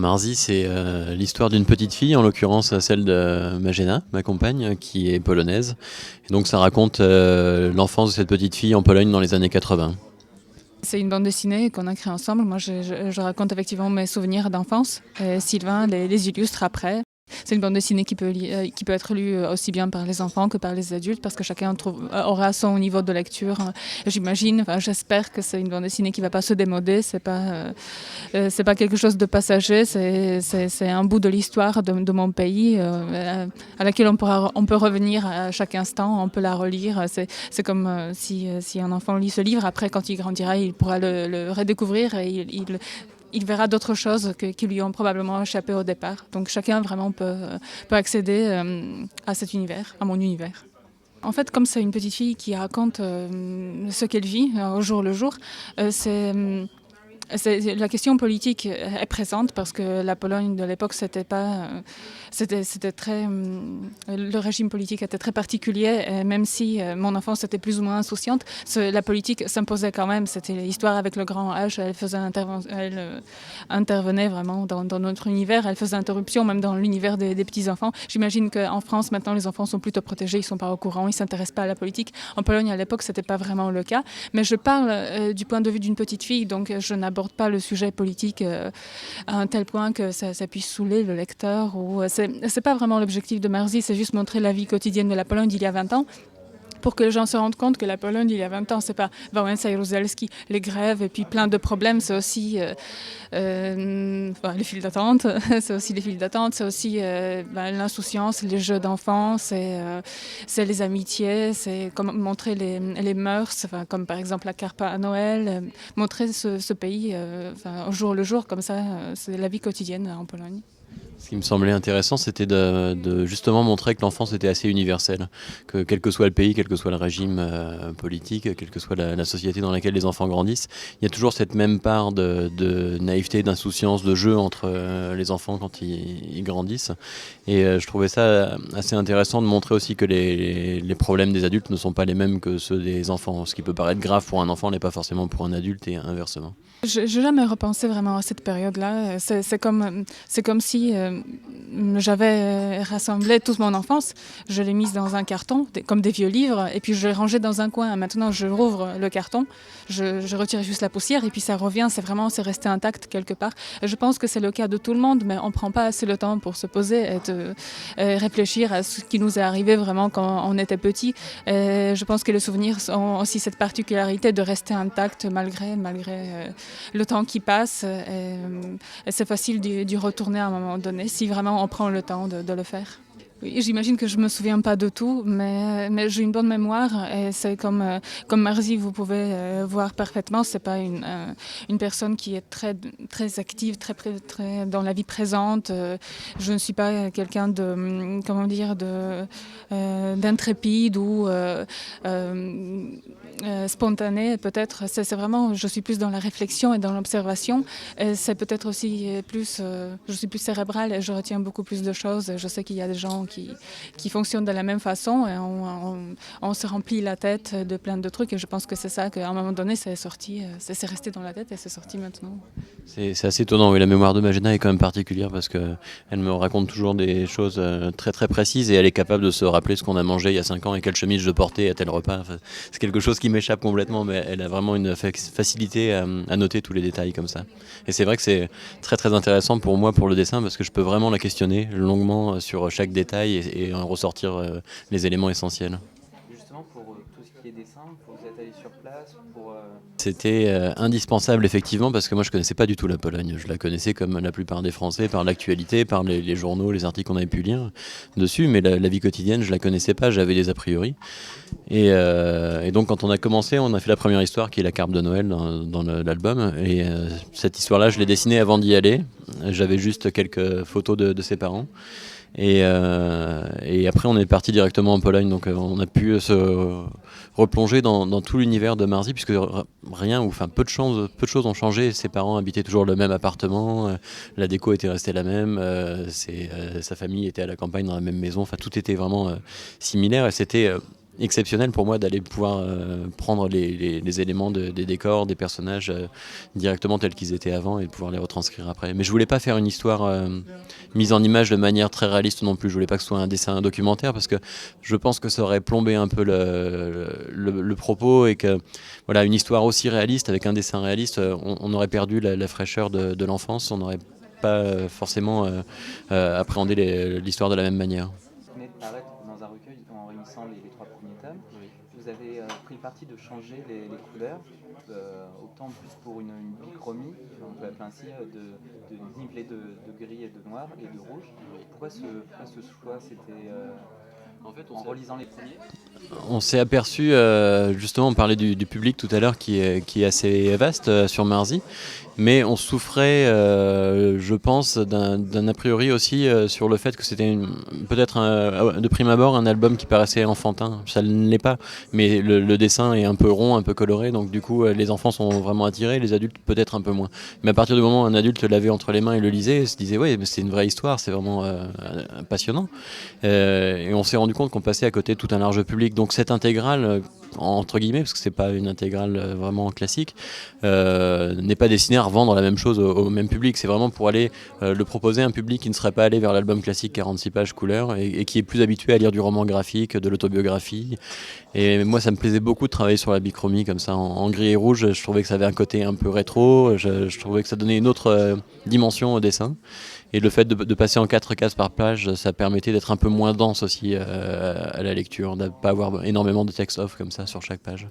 Marzi, c'est l'histoire d'une petite fille, en l'occurrence celle de Magena, ma compagne, qui est polonaise. Et donc ça raconte l'enfance de cette petite fille en Pologne dans les années 80. C'est une bande dessinée qu'on a créée ensemble. Moi, je raconte effectivement mes souvenirs d'enfance. Sylvain les illustre après. C'est une bande dessinée qui peut être lue aussi bien par les enfants que par les adultes, parce que chacun aura son niveau de lecture. J'imagine, j'espère que c'est une bande dessinée qui ne va pas se démoder. C'est pas quelque chose de passager. C'est un bout de l'histoire de mon pays à laquelle on peut revenir à chaque instant. On peut la relire. C'est comme si un enfant lit ce livre. Après, quand il grandira, il pourra le redécouvrir et il verra d'autres choses qui lui ont probablement échappé au départ. Donc chacun vraiment peut accéder à cet univers, à mon univers. En fait, comme c'est une petite fille qui raconte ce qu'elle vit au jour le jour, la question politique est présente parce que la Pologne de l'époque, c'était très, le régime politique était très particulier, et même si mon enfance était plus ou moins insouciante, la politique s'imposait quand même. C'était l'histoire avec le grand H, elle intervenait vraiment dans notre univers, elle faisait interruption même dans l'univers des petits-enfants. J'imagine qu'en France, maintenant, les enfants sont plutôt protégés, ils ne sont pas au courant, ils ne s'intéressent pas à la politique. En Pologne, à l'époque, ce n'était pas vraiment le cas. Mais je parle du point de vue d'une petite fille, donc je n'aborde pas le sujet politique à un tel point que ça puisse saouler le lecteur. C'est pas vraiment l'objectif de Marzi, c'est juste montrer la vie quotidienne de la Pologne d'il y a 20 ans. Pour que les gens se rendent compte que la Pologne, il y a 20 ans, c'est pas Wałęsa-Jaruzelski, les grèves et puis plein de problèmes, c'est aussi les files d'attente, c'est aussi l'insouciance, les jeux d'enfants, c'est les amitiés, c'est comme montrer les mœurs, comme par exemple la carpa à Noël, montrer ce pays au jour le jour, comme ça, c'est la vie quotidienne en Pologne. Ce qui me semblait intéressant, c'était de justement montrer que l'enfance était assez universelle, que quel que soit le pays, quel que soit le régime politique, quelle que soit la société dans laquelle les enfants grandissent, il y a toujours cette même part de naïveté, d'insouciance, de jeu entre les enfants quand ils grandissent. Et je trouvais ça assez intéressant de montrer aussi que les problèmes des adultes ne sont pas les mêmes que ceux des enfants. Ce qui peut paraître grave pour un enfant n'est pas forcément pour un adulte et inversement. Je n'ai jamais repensé vraiment à cette période-là. C'est comme si j'avais rassemblé toute mon enfance, je l'ai mise dans un carton, comme des vieux livres, et puis je l'ai rangé dans un coin. Maintenant, je rouvre le carton, je retire juste la poussière, et puis ça revient, c'est resté intact quelque part. Je pense que c'est le cas de tout le monde, mais on ne prend pas assez le temps pour se poser et réfléchir à ce qui nous est arrivé vraiment quand on était petit. Et je pense que les souvenirs ont aussi cette particularité de rester intacts malgré le temps qui passe, et c'est facile d'y retourner à un moment donné, si vraiment on prend le temps de le faire. Oui, j'imagine que je ne me souviens pas de tout, mais j'ai une bonne mémoire et c'est comme Marzi, vous pouvez voir parfaitement, c'est pas une personne qui est très, très active, très dans la vie présente. Je ne suis pas quelqu'un d'intrépide ou spontané peut-être. C'est vraiment, je suis plus dans la réflexion et dans l'observation. Et c'est peut-être aussi je suis plus cérébrale et je retiens beaucoup plus de choses. Je sais qu'il y a des gens qui fonctionnent de la même façon et on se remplit la tête de plein de trucs et je pense que c'est ça qu'à un moment donné c'est sorti, c'est resté dans la tête et c'est sorti maintenant. C'est assez étonnant, oui, la mémoire de Magena est quand même particulière parce qu'elle me raconte toujours des choses très très précises et elle est capable de se rappeler ce qu'on a mangé il y a 5 ans et quelle chemise je portais à tel repas. Enfin, c'est quelque chose qui m'échappe complètement, mais elle a vraiment une facilité à noter tous les détails comme ça. Et c'est vrai que c'est très très intéressant pour moi pour le dessin parce que je peux vraiment la questionner longuement sur chaque détail et en ressortir les éléments essentiels. Justement, pour tout ce qui est dessin, vous êtes allé sur place pour... C'était indispensable effectivement parce que moi je connaissais pas du tout la Pologne. Je la connaissais comme la plupart des Français par l'actualité, par les journaux, les articles qu'on avait pu lire dessus, mais la vie quotidienne je la connaissais pas, j'avais des a priori. Et donc quand on a commencé, on a fait la première histoire qui est la carpe de Noël dans l'album. Et cette histoire-là je l'ai dessinée avant d'y aller. J'avais juste quelques photos de ses parents. Et après on est parti directement en Pologne, donc on a pu se replonger dans tout l'univers de Marzi puisque peu de choses ont changé. Ses parents habitaient toujours le même appartement, la déco était restée la même, sa famille était à la campagne dans la même maison, enfin tout était vraiment similaire et c'était exceptionnel pour moi d'aller pouvoir prendre les éléments des décors, des personnages directement tels qu'ils étaient avant et de pouvoir les retranscrire après. Mais je voulais pas faire une histoire mise en image de manière très réaliste non plus. Je voulais pas que ce soit un dessin documentaire parce que je pense que ça aurait plombé un peu le propos et que voilà, une histoire aussi réaliste avec un dessin réaliste, on aurait perdu la fraîcheur de l'enfance, on n'aurait pas forcément appréhendé l'histoire de la même manière. Vous venez de paraître dans un recueil en réunissant les trois premiers tomes. Oui. Vous avez pris le parti de changer les couleurs, optant plus pour une bichromie, on peut l'appeler ainsi, de niveler de gris et de noir et de rouge. Pourquoi ce choix? C'était en relisant les premiers. On s'est aperçu, justement, on parlait du public tout à l'heure qui est assez vaste sur Marzi, mais on souffrait, je pense, d'un a priori aussi sur le fait que c'était peut-être de prime abord un album qui paraissait enfantin. Ça ne l'est pas, mais le dessin est un peu rond, un peu coloré, donc du coup les enfants sont vraiment attirés, les adultes peut-être un peu moins. Mais à partir du moment où un adulte l'avait entre les mains et le lisait, se disait ouais, mais c'est une vraie histoire, c'est vraiment passionnant. Et on s'est rendu compte qu'on passait à côté de tout un large public. Donc cette intégrale, entre guillemets, parce que c'est pas une intégrale vraiment classique, n'est pas destinée à revendre la même chose au même public. C'est vraiment pour aller le proposer à un public qui ne serait pas allé vers l'album classique 46 pages couleur et qui est plus habitué à lire du roman graphique, de l'autobiographie. Et moi, ça me plaisait beaucoup de travailler sur la bichromie comme ça, en gris et rouge. Je trouvais que ça avait un côté un peu rétro. Je trouvais que ça donnait une autre dimension au dessin. Et le fait de passer en 4 cases par page, ça permettait d'être un peu moins dense aussi à la lecture, de ne pas avoir énormément de text off comme ça sur chaque page.